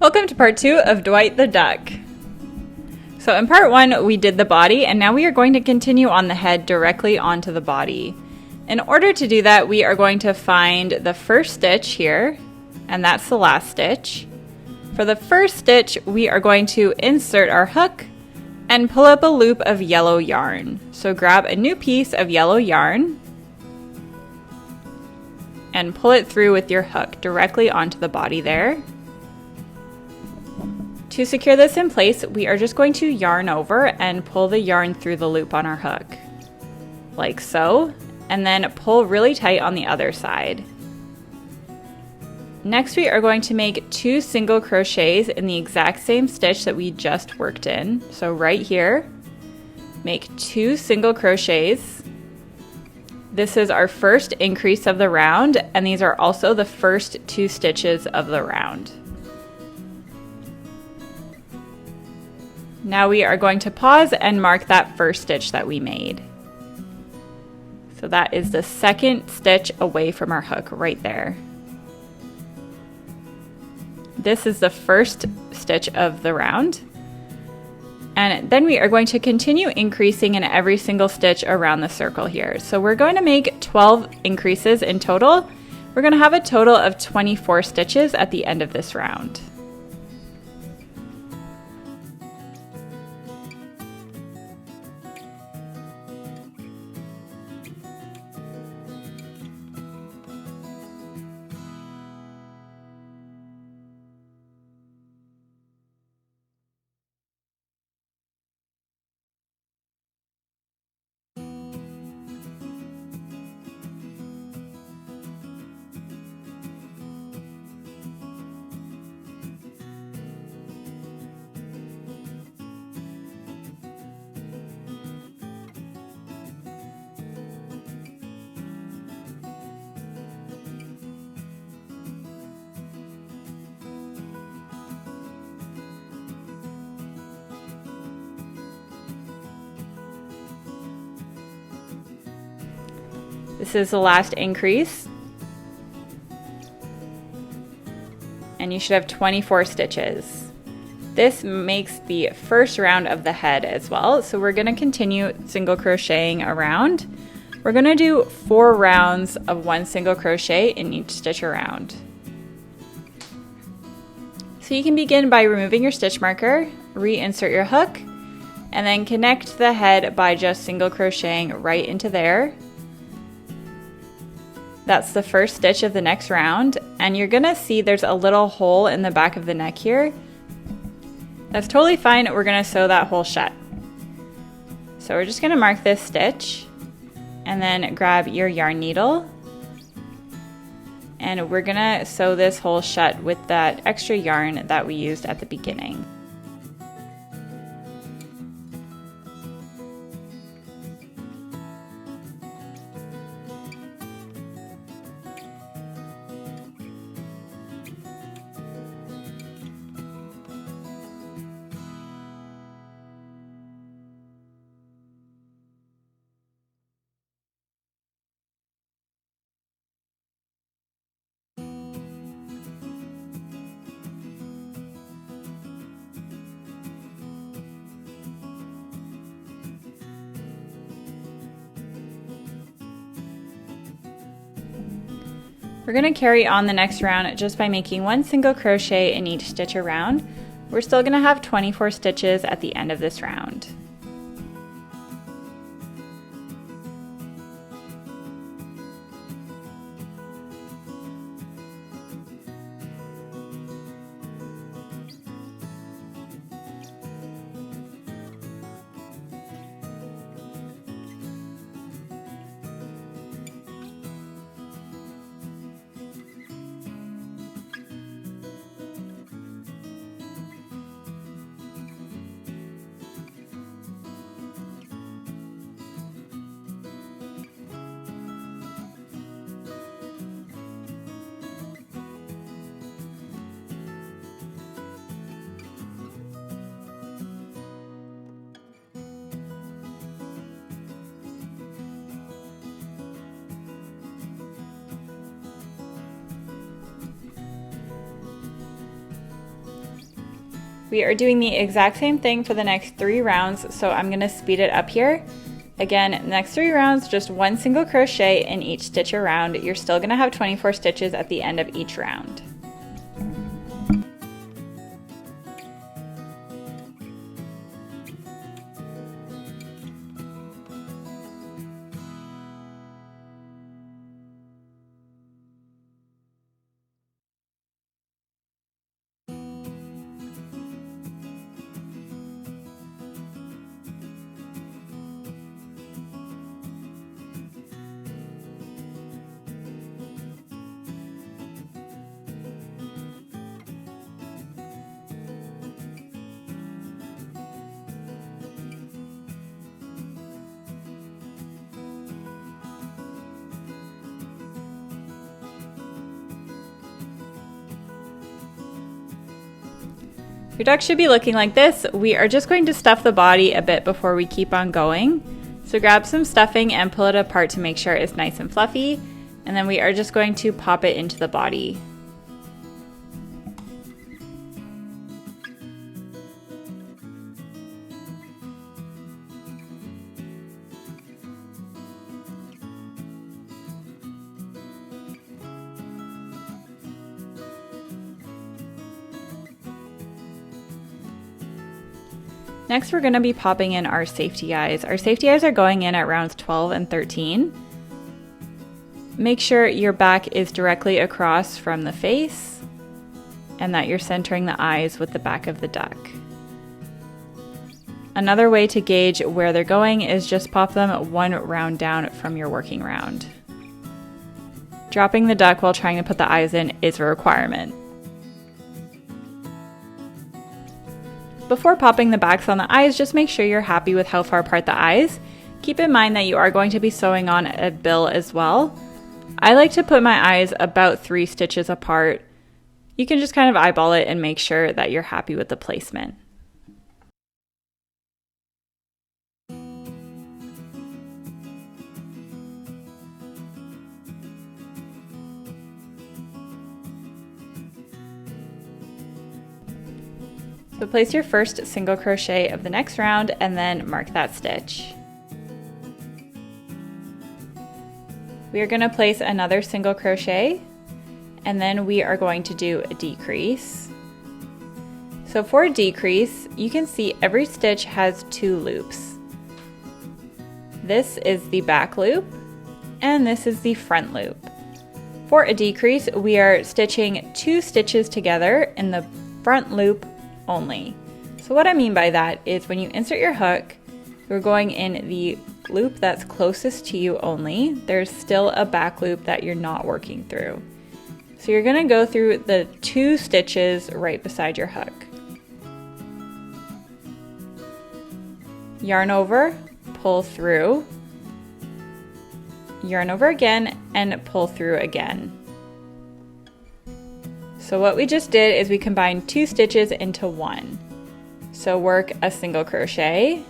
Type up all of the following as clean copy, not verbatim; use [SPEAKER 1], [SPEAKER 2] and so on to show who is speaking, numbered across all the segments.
[SPEAKER 1] Welcome to part 2 of Dwight the Duck. So in part 1 we did the body, and now we are going to continue on the head directly onto the body. In order to do that, we are going to find the first stitch here, and that's the last stitch. For the first stitch, we are going to insert our hook and pull up a loop of yellow yarn. So grab a new piece of yellow yarn and pull it through with your hook directly onto the body there. To secure this in place, we are just going to yarn over and pull the yarn through the loop on our hook, like so, and then pull really tight on the other side. Next, we are going to make 2 single crochets in the exact same stitch that we just worked in. So right here, make 2 single crochets. This is our first increase of the round, and these are also the first 2 stitches of the round. Now we are going to pause and mark that first stitch that we made. So that is the second stitch away from our hook right there. This is the first stitch of the round. And then we are going to continue increasing in every single stitch around the circle here. So we're going to make 12 increases in total. We're going to have a total of 24 stitches at the end of this round. This is the last increase, and you should have 24 stitches. This makes the first round of the head as well, so we're going to continue single crocheting around. We're going to do 4 rounds of 1 single crochet in each stitch around. So you can begin by removing your stitch marker, reinsert your hook, and then connect the head by just single crocheting right into there. That's the first stitch of the next round, and you're gonna see there's a little hole in the back of the neck here. That's totally fine. We're gonna sew that hole shut. So we're just gonna mark this stitch and then grab your yarn needle, and we're gonna sew this hole shut with that extra yarn that we used at the beginning. We're going to carry on the next round just by making 1 single crochet in each stitch around. We're still going to have 24 stitches at the end of this round. We are doing the exact same thing for the next 3 rounds, so I'm going to speed it up here. Again, next 3 rounds, just 1 single crochet in each stitch around. You're still going to have 24 stitches at the end of each round. Your duck should be looking like this. We are just going to stuff the body a bit before we keep on going. So grab some stuffing and pull it apart to make sure it's nice and fluffy. And then we are just going to pop it into the body. Next, we're going to be popping in our safety eyes. Our safety eyes are going in at rounds 12 and 13. Make sure your back is directly across from the face and that you're centering the eyes with the back of the duck. Another way to gauge where they're going is just pop them 1 round down from your working round. Dropping the duck while trying to put the eyes in is a requirement. Before popping the backs on the eyes, just make sure you're happy with how far apart the eyes. Keep in mind that you are going to be sewing on a bill as well. I like to put my eyes about 3 stitches apart. You can just kind of eyeball it and make sure that you're happy with the placement. So place your first single crochet of the next round and then mark that stitch. We are going to place another single crochet and then we are going to do a decrease. So for a decrease, you can see every stitch has 2 loops. This is the back loop and this is the front loop. For a decrease, we are stitching 2 stitches together in the front loop only. So what I mean by that is when you insert your hook, you're going in the loop that's closest to you only. There's still a back loop that you're not working through. So you're going to go through the 2 stitches right beside your hook. Yarn over, pull through, yarn over again, and pull through again. So what we just did is we combined 2 stitches into 1. So work a single crochet,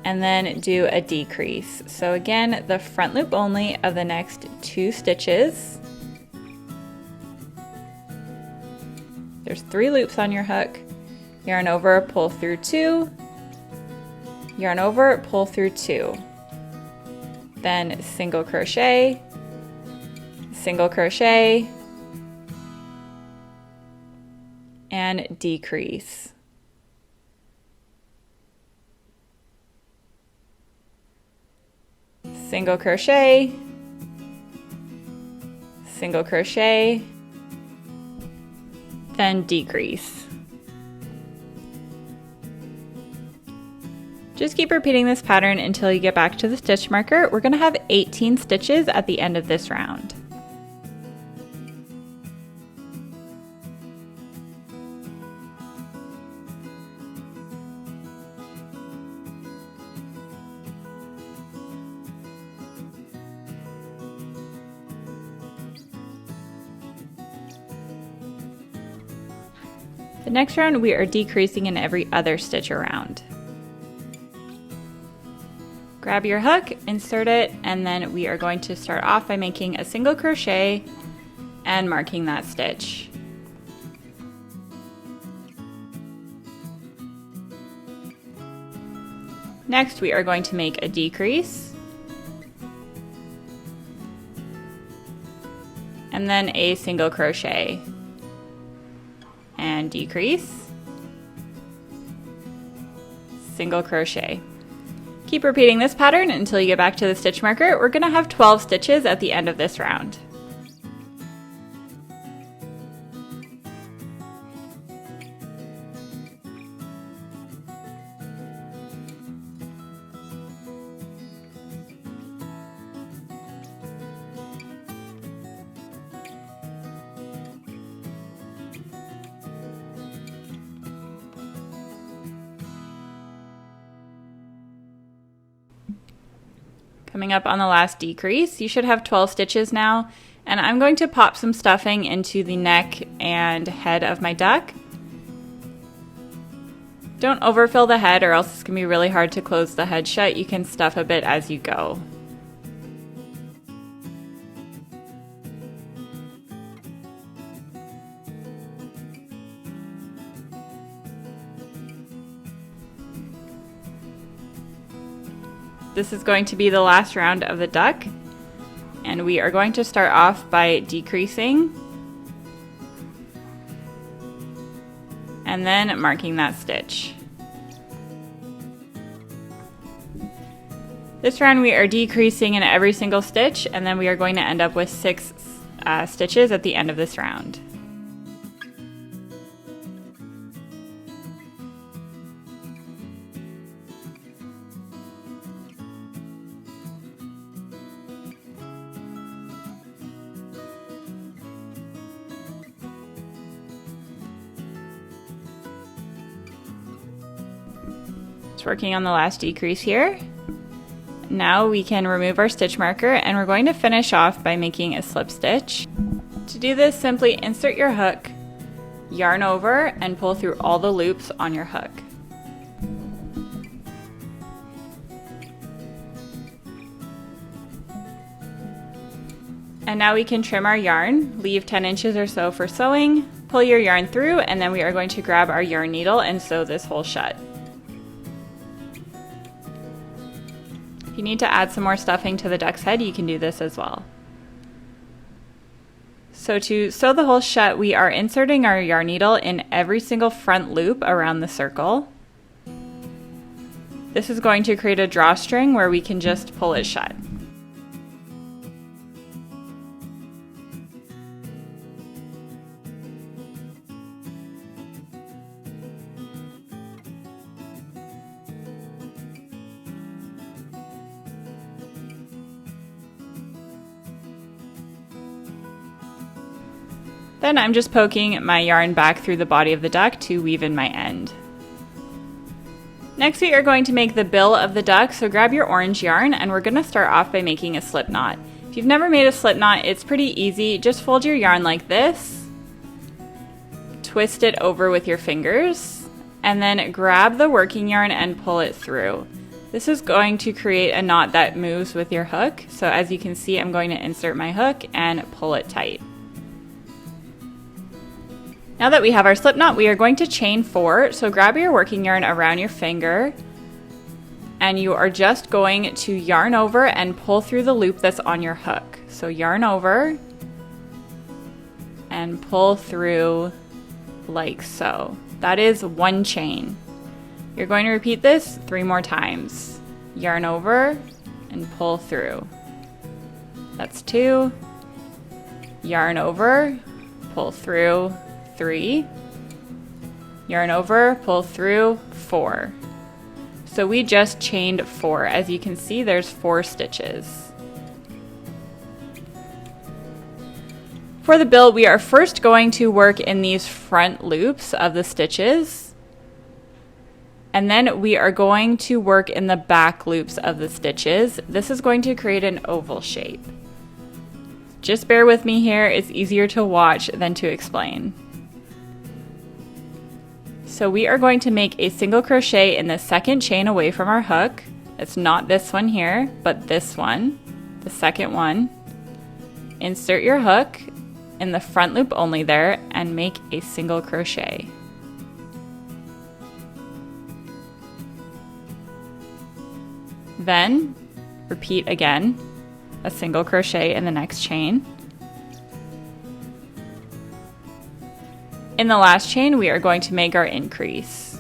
[SPEAKER 1] and then do a decrease. So again, the front loop only of the next 2 stitches. There's 3 loops on your hook. Yarn over, pull through 2, yarn over, pull through 2. Then single crochet, single crochet, and decrease. Single crochet, single crochet, then decrease. Just keep repeating this pattern until you get back to the stitch marker. We're going to have 18 stitches at the end of this round. The next round we are decreasing in every other stitch around. Grab your hook, insert it, and then we are going to start off by making a single crochet and marking that stitch. Next, we are going to make a decrease, and then a single crochet, and decrease, single crochet. Keep repeating this pattern until you get back to the stitch marker. We're going to have 12 stitches at the end of this round. Coming up on the last decrease, you should have 12 stitches now, and I'm going to pop some stuffing into the neck and head of my duck. Don't overfill the head or else it's going to be really hard to close the head shut. You can stuff a bit as you go. This is going to be the last round of the duck, and we are going to start off by decreasing and then marking that stitch. This round we are decreasing in every single stitch, and then we are going to end up with 6 stitches at the end of this round. Working on the last decrease here. Now we can remove our stitch marker, and we're going to finish off by making a slip stitch. To do this, simply insert your hook, yarn over, and pull through all the loops on your hook. And now we can trim our yarn, leave 10 inches or so for sewing, pull your yarn through, and then we are going to grab our yarn needle and sew this hole shut. If you need to add some more stuffing to the duck's head, you can do this as well. So to sew the hole shut, we are inserting our yarn needle in every single front loop around the circle. This is going to create a drawstring where we can just pull it shut. Then I'm just poking my yarn back through the body of the duck to weave in my end. Next we are going to make the bill of the duck, so grab your orange yarn and we're going to start off by making a slip knot. If you've never made a slip knot, it's pretty easy. Just fold your yarn like this, twist it over with your fingers, and then grab the working yarn and pull it through. This is going to create a knot that moves with your hook, so as you can see I'm going to insert my hook and pull it tight. Now that we have our slip knot, we are going to chain 4, so grab your working yarn around your finger and you are just going to yarn over and pull through the loop that's on your hook. So yarn over and pull through like so. That is 1 chain. You're going to repeat this 3 more times. Yarn over and pull through. That's 2. Yarn over, pull through, 3, yarn over, pull through, 4. So we just chained 4. As you can see, there's 4 stitches. For the bill, we are first going to work in these front loops of the stitches, and then we are going to work in the back loops of the stitches. This is going to create an oval shape. Just bear with me here, it's easier to watch than to explain. So we are going to make a single crochet in the second chain away from our hook. It's not this one here, but this one, the second one. Insert your hook in the front loop only there and make a single crochet. Then repeat again, a single crochet in the next chain. In the last chain, we are going to make our increase.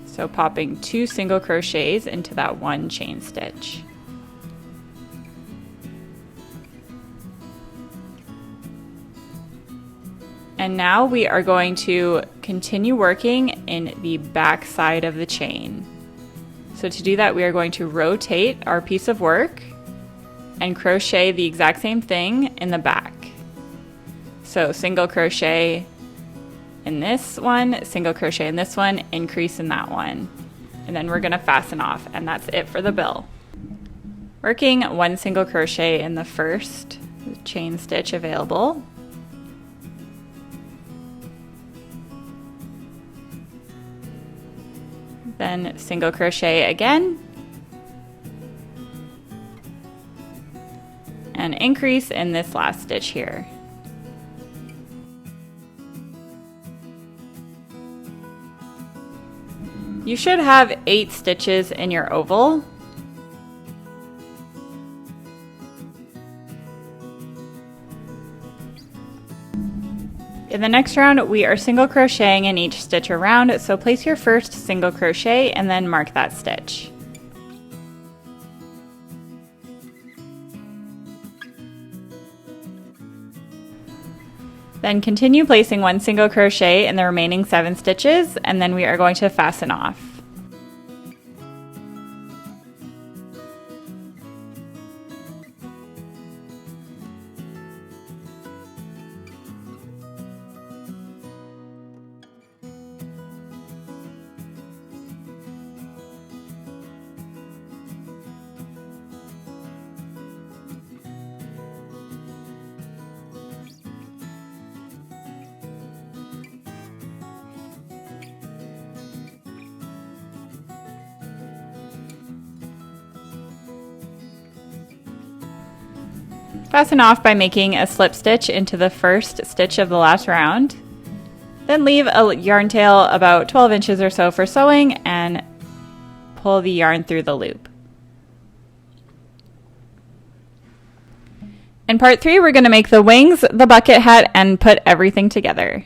[SPEAKER 1] So popping 2 single crochets into that 1 chain stitch. And now we are going to continue working in the back side of the chain. So to do that, we are going to rotate our piece of work and crochet the exact same thing in the back. So single crochet in this one, single crochet in this one, increase in that one. And then we're gonna fasten off, and that's it for the bill. Working 1 single crochet in the first chain stitch available. Then single crochet again, and increase in this last stitch here. You should have 8 stitches in your oval. In the next round, we are single crocheting in each stitch around, so place your first single crochet and then mark that stitch. Then continue placing 1 single crochet in the remaining 7 stitches, and then we are going to fasten off. Fasten off by making a slip stitch into the first stitch of the last round. Then leave a yarn tail about 12 inches or so for sewing and pull the yarn through the loop. In part 3, we're going to make the wings, the bucket hat, and put everything together.